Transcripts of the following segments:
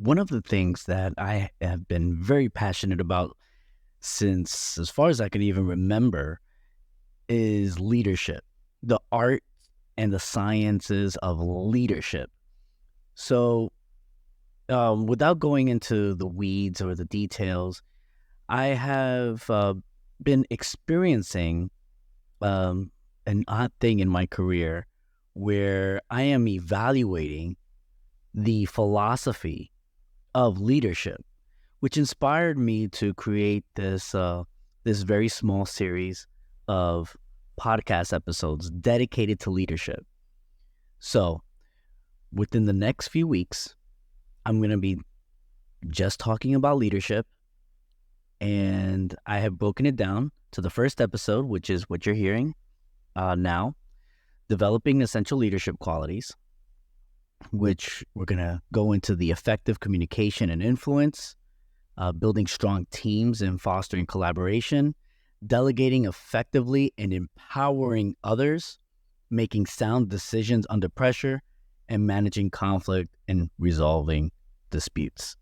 One of the things that I have been very passionate about since as far as I can even remember is leadership, the art and the sciences of leadership. So, without going into the weeds or the details, I have been experiencing an odd thing in my career where I am evaluating the philosophy of leadership, which inspired me to create this very small series of podcast episodes dedicated to leadership. So, within the next few weeks, I'm going to be just talking about leadership, and I have broken it down to the first episode, which is what you're hearing now, developing essential leadership qualities, which we're going to go into the effective communication and influence, building strong teams and fostering collaboration, delegating effectively and empowering others, making sound decisions under pressure, and managing conflict and resolving disputes.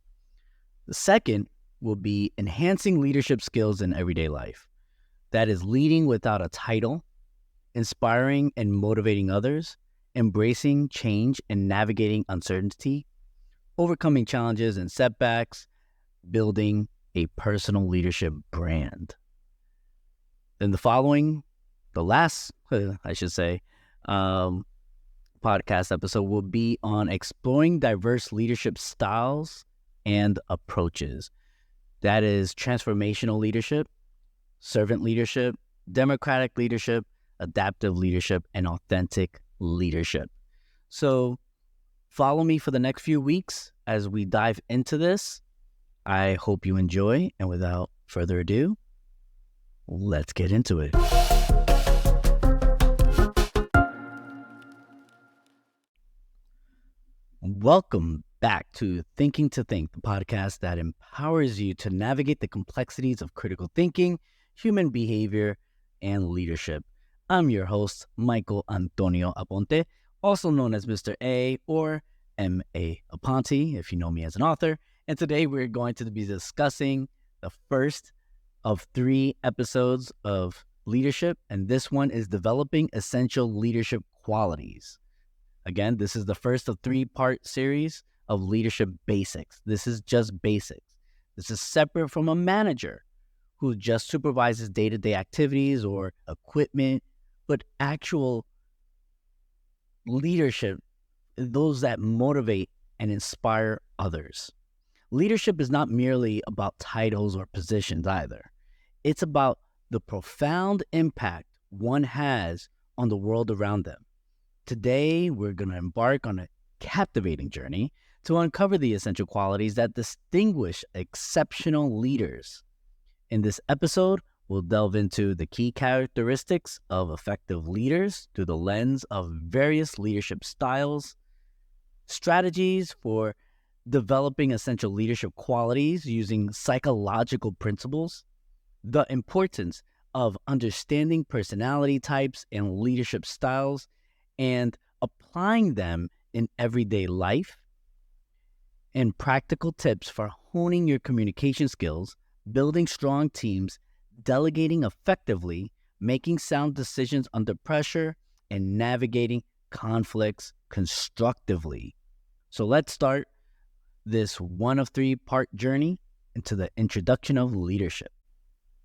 The second will be enhancing leadership skills in everyday life. That is leading without a title, inspiring and motivating others, embracing change and navigating uncertainty, overcoming challenges and setbacks, building a personal leadership brand. Then the last, I should say, podcast episode will be on exploring diverse leadership styles and approaches. That is transformational leadership, servant leadership, democratic leadership, adaptive leadership, and authentic leadership. So follow me for the next few weeks as we dive into this. I hope you enjoy, and without further ado, let's get into it. Welcome back to Thinking to Think, the podcast that empowers you to navigate the complexities of critical thinking, human behavior, and leadership. I'm your host, Michael Antonio Aponte, also known as Mr. A or M.A. Aponte, if you know me as an author. And today we're going to be discussing the first of 3 episodes of leadership, and this one is developing essential leadership qualities. Again, this is the first of 3-part series of leadership basics. This is just basics. This is separate from a manager who just supervises day-to-day activities or equipment, but actual leadership, those that motivate and inspire others. Leadership is not merely about titles or positions either. It's about the profound impact one has on the world around them. Today, we're going to embark on a captivating journey to uncover the essential qualities that distinguish exceptional leaders. In this episode, we'll delve into the key characteristics of effective leaders through the lens of various leadership styles, strategies for developing essential leadership qualities using psychological principles, the importance of understanding personality types and leadership styles, and applying them in everyday life, and practical tips for honing your communication skills, building strong teams, delegating effectively, making sound decisions under pressure, and navigating conflicts constructively. So let's start this one of 3-part journey into the introduction of leadership.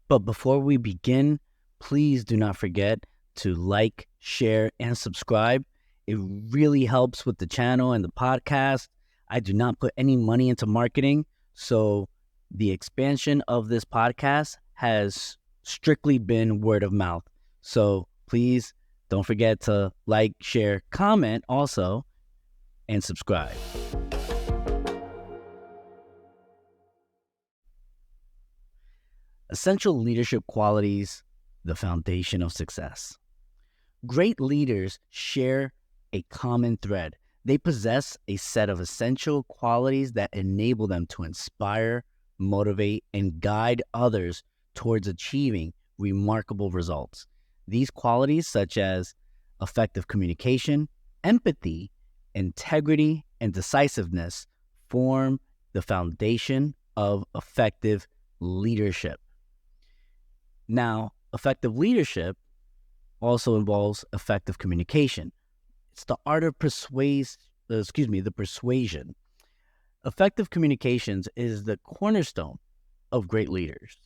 But before we begin, please do not forget to like, share, and subscribe. It really helps with the channel and the podcast. I do not put any money into marketing, so the expansion of this podcast has strictly been word of mouth. So please don't forget to like, share, comment also, and subscribe. Essential leadership qualities, the foundation of success. Great leaders share a common thread. They possess a set of essential qualities that enable them to inspire, motivate, and guide others towards achieving remarkable results. These qualities, such as effective communication, empathy, integrity, and decisiveness, form the foundation of effective leadership. Now, effective leadership also involves effective communication. It's the art of the persuasion. Effective communications is the cornerstone of great leaders.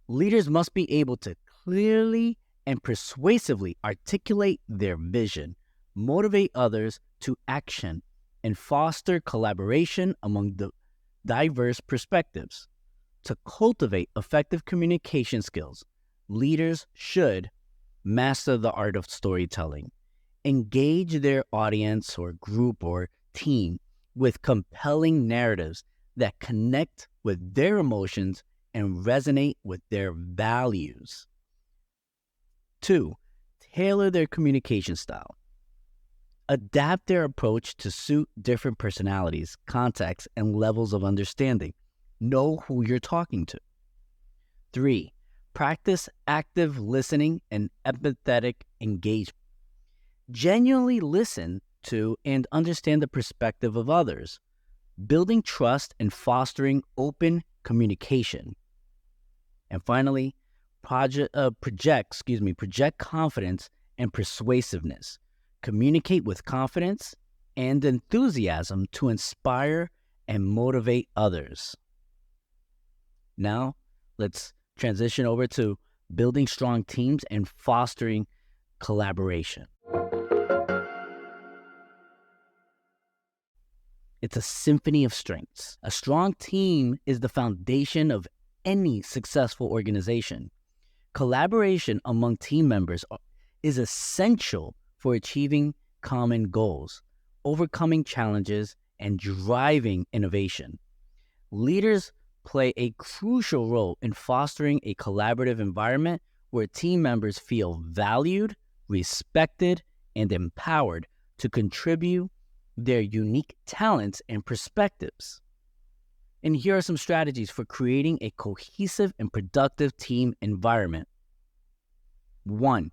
Leaders must be able to clearly and persuasively articulate their vision, motivate others to action, and foster collaboration among the diverse perspectives. To cultivate effective communication skills, leaders should master the art of storytelling, engage their audience or group or team with compelling narratives that connect with their emotions and resonate with their values. 2, tailor their communication style. Adapt their approach to suit different personalities, contexts, and levels of understanding. Know who you're talking to. 3, practice active listening and empathetic engagement. Genuinely listen to and understand the perspective of others, building trust and fostering open communication. And finally, project confidence and persuasiveness. Communicate with confidence and enthusiasm to inspire and motivate others. Now, let's transition over to building strong teams and fostering collaboration. It's a symphony of strengths. A strong team is the foundation of any successful organization. Collaboration among team members is essential for achieving common goals, overcoming challenges, and driving innovation. Leaders play a crucial role in fostering a collaborative environment where team members feel valued, respected, and empowered to contribute their unique talents and perspectives. And here are some strategies for creating a cohesive and productive team environment. 1,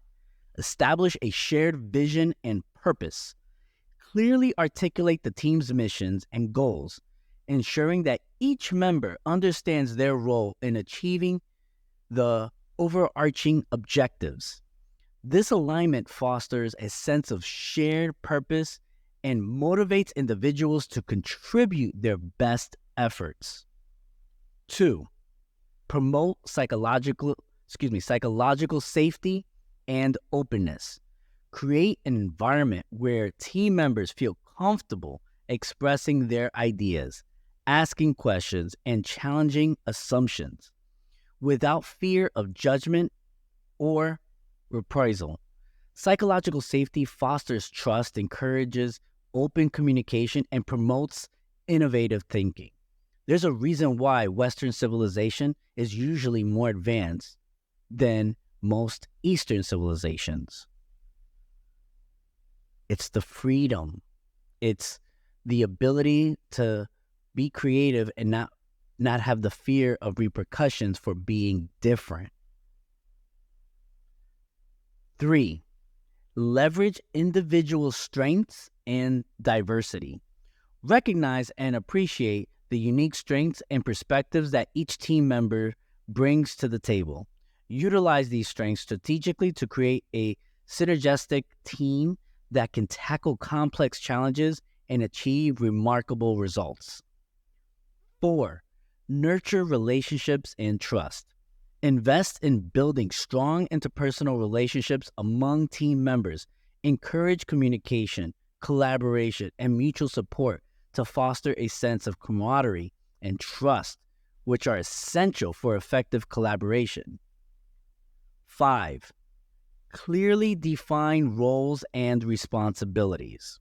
establish a shared vision and purpose. Clearly articulate the team's missions and goals, ensuring that each member understands their role in achieving the overarching objectives. This alignment fosters a sense of shared purpose and motivates individuals to contribute their best efforts. 2, promote psychological safety and openness. Create an environment where team members feel comfortable expressing their ideas, asking questions, and challenging assumptions without fear of judgment or reprisal. Psychological safety fosters trust, encourages open communication, and promotes innovative thinking. There's a reason why Western civilization is usually more advanced than most Eastern civilizations. It's the freedom. It's the ability to be creative and not have the fear of repercussions for being different. 3, leverage individual strengths and diversity. Recognize and appreciate the unique strengths and perspectives that each team member brings to the table. Utilize these strengths strategically to create a synergistic team that can tackle complex challenges and achieve remarkable results. 4, nurture relationships and trust. Invest in building strong interpersonal relationships among team members. Encourage communication, collaboration, and mutual support to foster a sense of camaraderie and trust, which are essential for effective collaboration. 5, clearly define roles and responsibilities.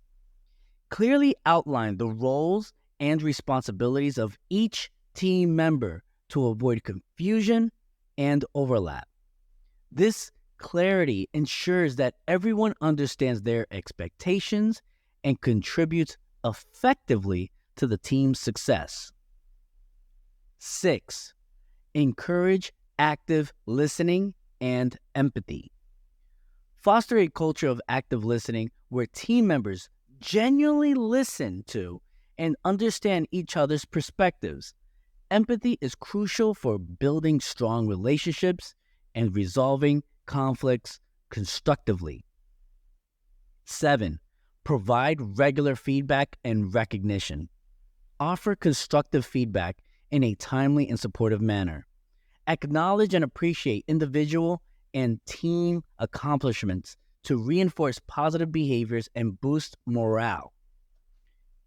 Clearly outline the roles and responsibilities of each team member to avoid confusion and overlap. This clarity ensures that everyone understands their expectations and contributes effectively to the team's success. 6, encourage active listening and empathy. Foster a culture of active listening where team members genuinely listen to and understand each other's perspectives. Empathy is crucial for building strong relationships and resolving conflicts constructively. 7. Provide regular feedback and recognition. Offer constructive feedback in a timely and supportive manner. Acknowledge and appreciate individual and team accomplishments to reinforce positive behaviors and boost morale.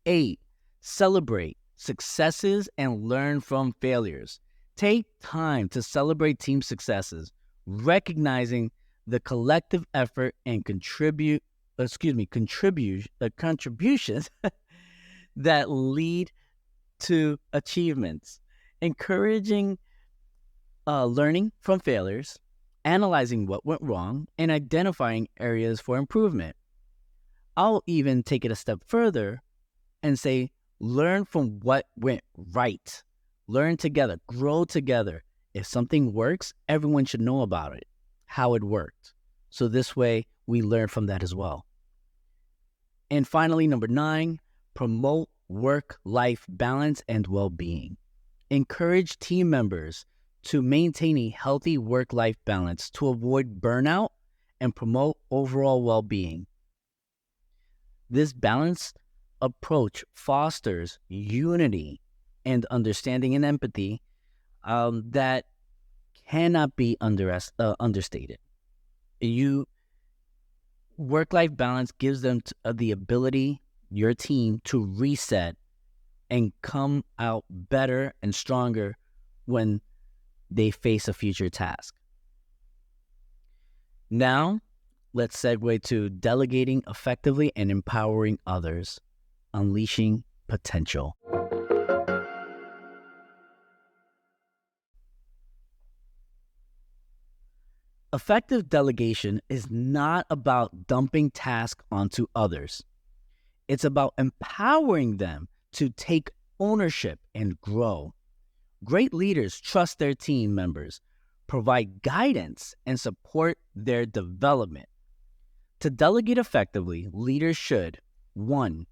8. Celebrate successes and learn from failures. Take time to celebrate team successes, recognizing the collective effort and contributions that lead to achievements. Encouraging learning from failures, analyzing what went wrong, and identifying areas for improvement. I'll even take it a step further and say, learn from what went right. Learn together, grow together. If something works, everyone should know about it, how it worked. So this way, we learn from that as well. And finally, number 9, promote work-life balance and well-being. Encourage team members to maintain a healthy work-life balance to avoid burnout and promote overall well-being. This balanced approach fosters unity and understanding and empathy that cannot be understated. Work-life balance gives them the ability, your team, to reset and come out better and stronger when they face a future task. Now, let's segue to delegating effectively and empowering others, unleashing potential. Effective delegation is not about dumping tasks onto others. It's about empowering them to take ownership and grow. Great leaders trust their team members, provide guidance, and support their development. To delegate effectively, leaders should 1.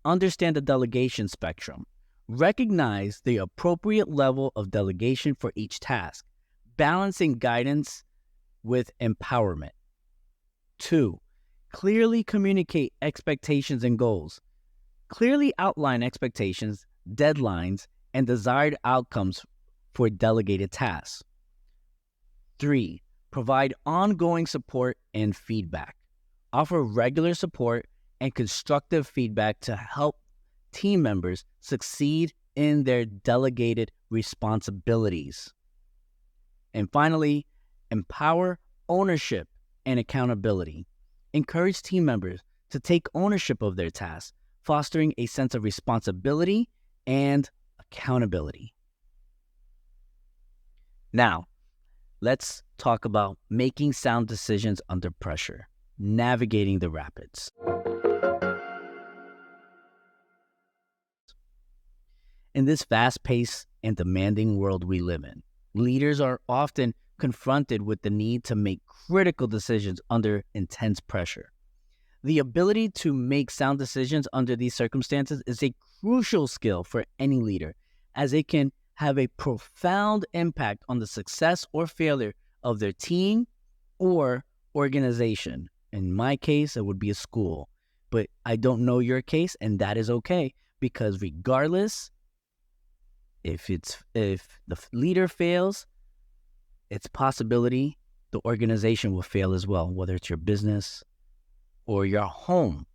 Understand the delegation spectrum. Recognize the appropriate level of delegation for each task, balancing guidance with empowerment. 2. Clearly communicate expectations and goals. Clearly outline expectations, deadlines, and desired outcomes for delegated tasks. 3. Provide ongoing support and feedback. Offer regular support and constructive feedback to help team members succeed in their delegated responsibilities. And finally, empower ownership and accountability. Encourage team members to take ownership of their tasks, fostering a sense of responsibility and accountability. Now, let's talk about making sound decisions under pressure, navigating the rapids. In this fast-paced and demanding world we live in, leaders are often confronted with the need to make critical decisions under intense pressure. The ability to make sound decisions under these circumstances is a crucial skill for any leader, as it can have a profound impact on the success or failure of their team or organization. In my case, it would be a school, but I don't know your case, and that is okay, because regardless, if the leader fails, it's possibility the organization will fail as well, whether it's your business or your home.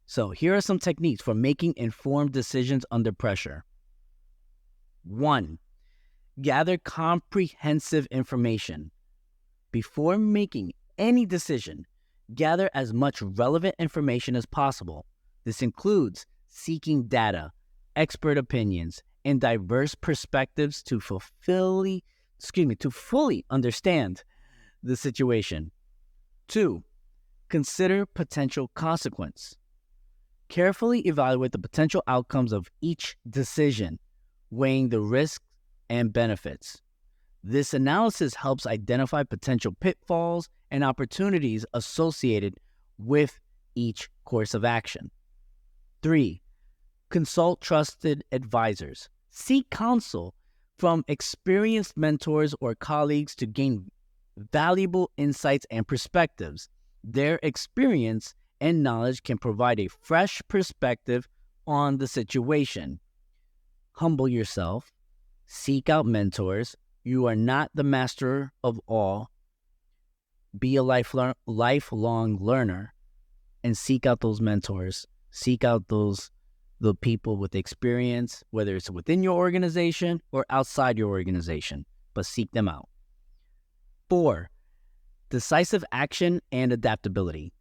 So here are some techniques for making informed decisions under pressure. 1. Gather comprehensive information. Before making any decision, gather as much relevant information as possible. This includes seeking data, expert opinions, and diverse perspectives to fully understand the situation. 2. Consider potential consequence. Carefully evaluate the potential outcomes of each decision, weighing the risks and benefits. This analysis helps identify potential pitfalls and opportunities associated with each course of action. 3. Consult trusted advisors. Seek counsel from experienced mentors or colleagues to gain valuable insights and perspectives. Their experience and knowledge can provide a fresh perspective on the situation. Humble yourself. Seek out mentors. You are not the master of all. Be a lifelong learner and seek out those mentors. Seek out the people with experience, whether it's within your organization or outside your organization, but seek them out. 4, decisive action and adaptability.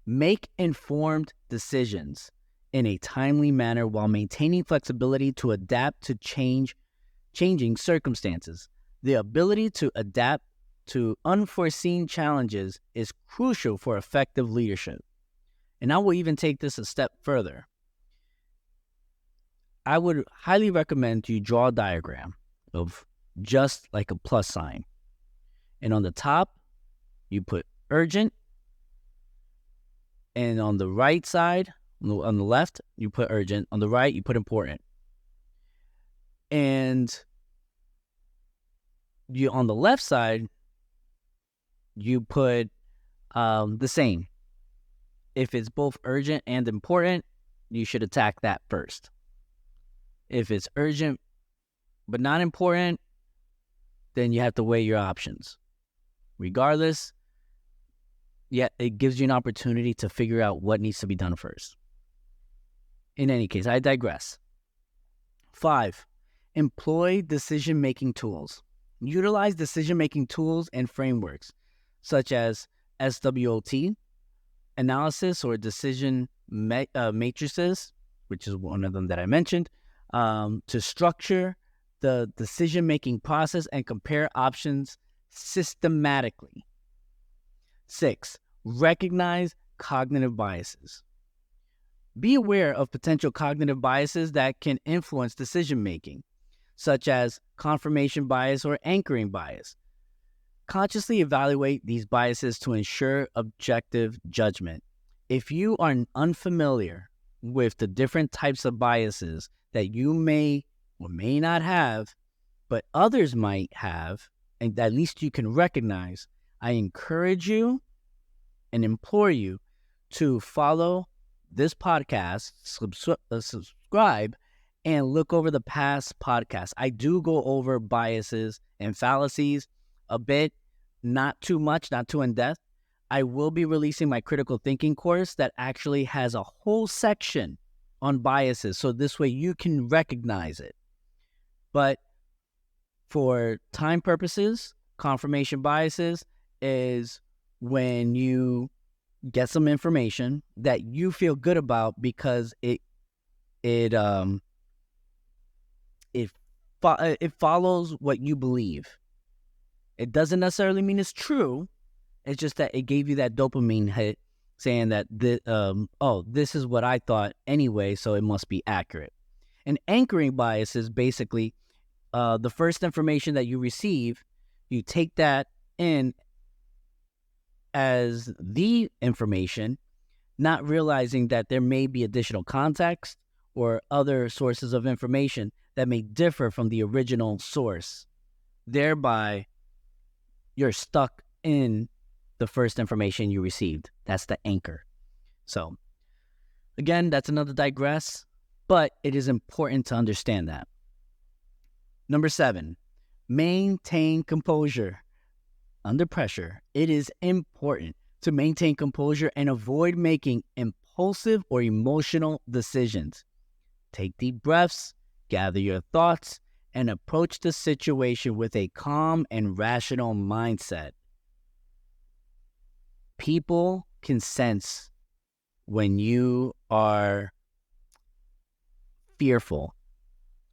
Make informed decisions in a timely manner while maintaining flexibility to adapt to changing circumstances. The ability to adapt to unforeseen challenges is crucial for effective leadership. And I will even take this a step further. I would highly recommend you draw a diagram of just like a plus sign. And on the top, you put urgent. And on the right side, on the left, you put urgent. On the right, you put important. And you on the left side, you put the same. If it's both urgent and important, you should attack that first. If it's urgent but not important, then you have to weigh your options. Regardless, it gives you an opportunity to figure out what needs to be done first. In any case, I digress. 5, employ decision-making tools. Utilize decision-making tools and frameworks such as SWOT, analysis or decision matrices, which is one of them that I mentioned, to structure the decision-making process and compare options systematically. 6, recognize cognitive biases. Be aware of potential cognitive biases that can influence decision-making, such as confirmation bias or anchoring bias. Consciously evaluate these biases to ensure objective judgment. If you are unfamiliar with the different types of biases that you may or may not have, but others might have, and at least you can recognize, I encourage you and implore you to follow this podcast, subscribe, and look over the past podcasts. I do go over biases and fallacies a bit, not too much, not too in-depth. I will be releasing my critical thinking course that actually has a whole section on biases, so this way you can recognize it. But for time purposes, confirmation biases is when you get some information that you feel good about because it follows what you believe. It doesn't necessarily mean it's true. It's just that it gave you that dopamine hit saying that, this is what I thought anyway, so it must be accurate. And anchoring bias is basically the first information that you receive, you take that in as the information, not realizing that there may be additional context or other sources of information that may differ from the original source. Thereby, you're stuck in the first information you received. That's the anchor. So, again, that's another digress, but it is important to understand that. Number 7, maintain composure. Under pressure, it is important to maintain composure and avoid making impulsive or emotional decisions. Take deep breaths, gather your thoughts, and approach the situation with a calm and rational mindset. People can sense when you are fearful.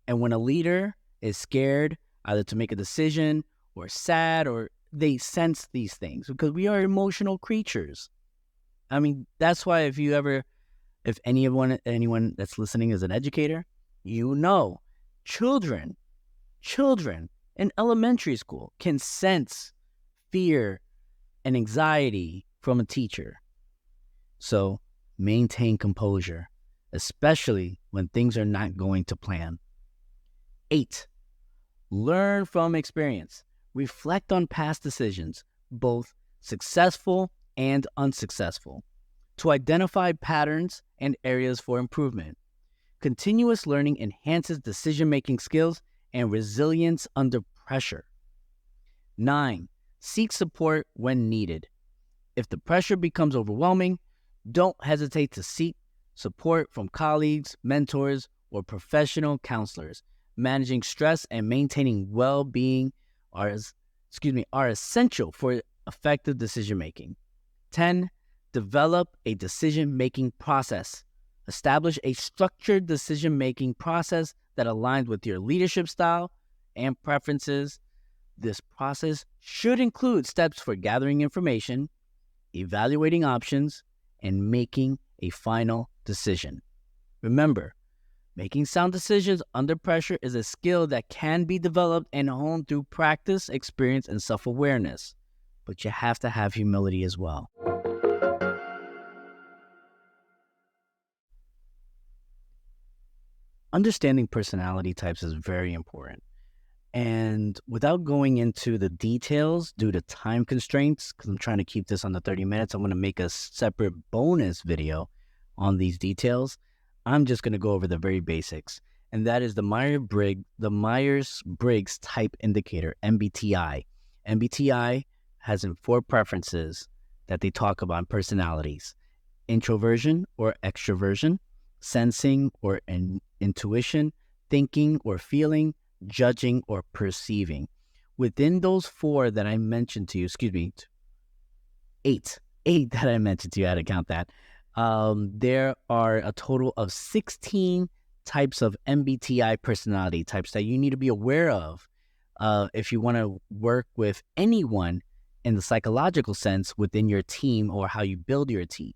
And when a leader is scared, either to make a decision or sad, or they sense these things because we are emotional creatures. I mean, that's why if anyone that's listening is an educator, children in elementary school can sense fear and anxiety from a teacher. So maintain composure, especially when things are not going to plan. 8. Learn from experience. Reflect on past decisions, both successful and unsuccessful, to identify patterns and areas for improvement. Continuous learning enhances decision-making skills and resilience under pressure. 9. Seek support when needed. If the pressure becomes overwhelming, don't hesitate to seek support from colleagues, mentors, or professional counselors. Managing stress and maintaining well-being are essential for effective decision-making. 10. Develop a decision-making process. Establish a structured decision-making process that aligns with your leadership style and preferences. This process should include steps for gathering information, evaluating options, and making a final decision. Remember, making sound decisions under pressure is a skill that can be developed and honed through practice, experience, and self-awareness. But you have to have humility as well. Understanding personality types is very important. And without going into the details due to time constraints, because I'm trying to keep this under 30 minutes, I'm going to make a separate bonus video on these details. I'm just going to go over the very basics. And that is the Myers-Briggs Type Indicator, MBTI. MBTI has 4 preferences that they talk about in personalities: introversion or extroversion, sensing or intuition, thinking or feeling, judging or perceiving. Within those 4 that I mentioned to you, 8 that I mentioned to you, I had to count that. There are a total of 16 types of MBTI personality types that you need to be aware of if you want to work with anyone in the psychological sense within your team or how you build your team.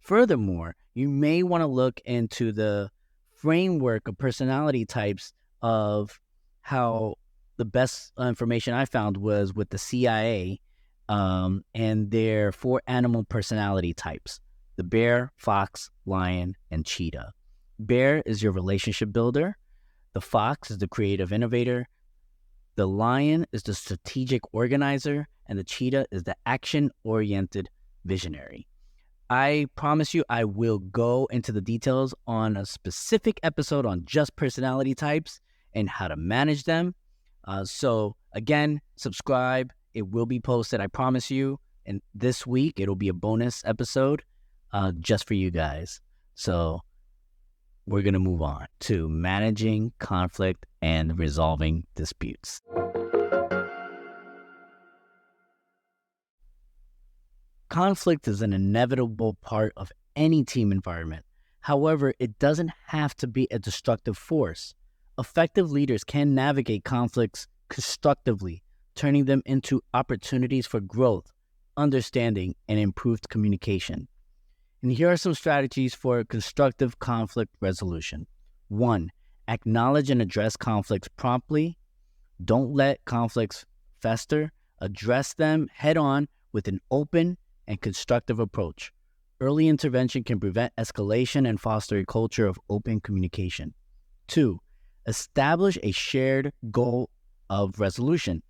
Furthermore, you may want to look into the framework of personality types of how the best information I found was with the CIA and their 4 animal personality types: the bear, fox, lion, and cheetah. Bear is your relationship builder. The fox is the creative innovator. The lion is the strategic organizer. And the cheetah is the action-oriented visionary. I promise you, I will go into the details on a specific episode on just personality types and how to manage them. So again, subscribe. It will be posted, I promise you. And this week, it'll be a bonus episode just for you guys. So we're going to move on to managing conflict and resolving disputes. Conflict is an inevitable part of any team environment. However, it doesn't have to be a destructive force. Effective leaders can navigate conflicts constructively, turning them into opportunities for growth, understanding, and improved communication. And here are some strategies for constructive conflict resolution. 1. Acknowledge and address conflicts promptly. Don't let conflicts fester. Address them head on with an open and constructive approach. Early intervention can prevent escalation and foster a culture of open communication. 2. Establish a shared goal of resolution.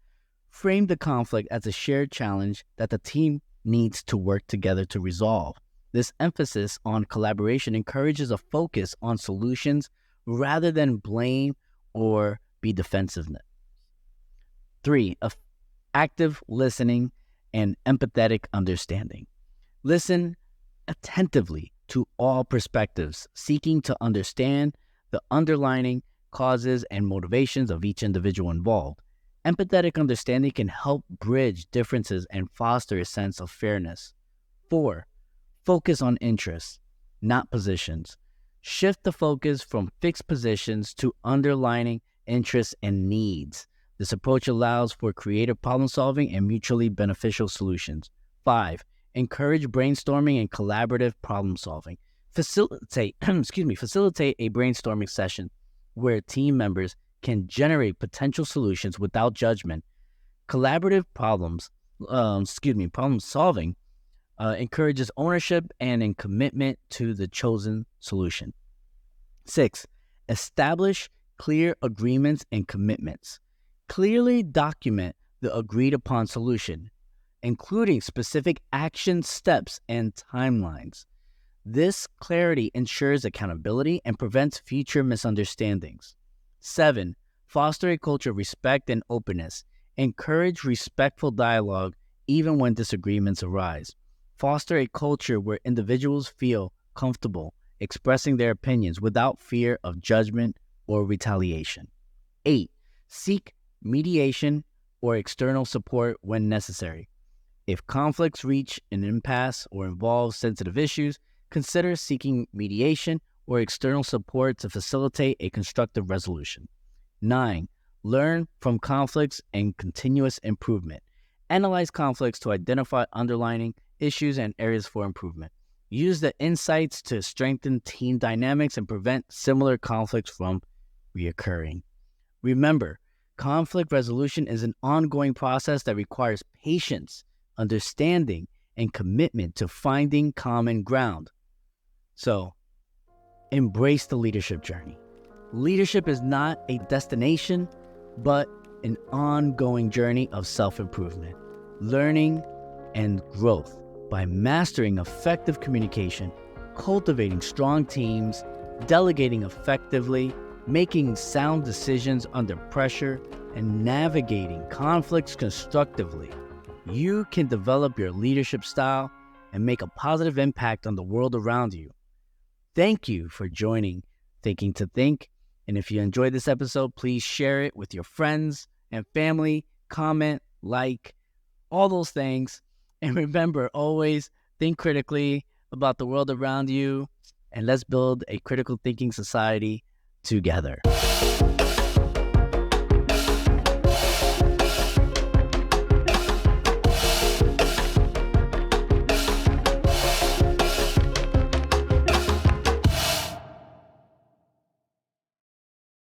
Frame the conflict as a shared challenge that the team needs to work together to resolve. This emphasis on collaboration encourages a focus on solutions rather than blame or be defensiveness. 3. Active listening and empathetic understanding. Listen attentively to all perspectives, seeking to understand the underlying causes and motivations of each individual involved. Empathetic understanding can help bridge differences and foster a sense of fairness. 4. Focus on interests, not positions. Shift the focus from fixed positions to underlying interests and needs. This approach allows for creative problem solving and mutually beneficial solutions. 5. Encourage brainstorming and collaborative problem solving. Facilitate a brainstorming session where team members can generate potential solutions without judgment. Collaborative problem solving encourages ownership and a commitment to the chosen solution. 6, establish clear agreements and commitments. Clearly document the agreed upon solution, including specific action steps and timelines. This clarity ensures accountability and prevents future misunderstandings. 7, foster a culture of respect and openness. Encourage respectful dialogue even when disagreements arise. Foster a culture where individuals feel comfortable expressing their opinions without fear of judgment or retaliation. 8, seek mediation or external support when necessary. If conflicts reach an impasse or involve sensitive issues, consider seeking mediation or external support to facilitate a constructive resolution. 9, learn from conflicts and continuous improvement. Analyze conflicts to identify underlying issues and areas for improvement. Use the insights to strengthen team dynamics and prevent similar conflicts from reoccurring. Remember, conflict resolution is an ongoing process that requires patience, understanding, and commitment to finding common ground. So, embrace the leadership journey. Leadership is not a destination, but an ongoing journey of self-improvement, learning, and growth. By mastering effective communication, cultivating strong teams, delegating effectively, making sound decisions under pressure, and navigating conflicts constructively, you can develop your leadership style and make a positive impact on the world around you. Thank you for joining Thinking to Think. And if you enjoyed this episode, please share it with your friends and family, comment, like, all those things. And remember, always think critically about the world around you, and let's build a critical thinking society together.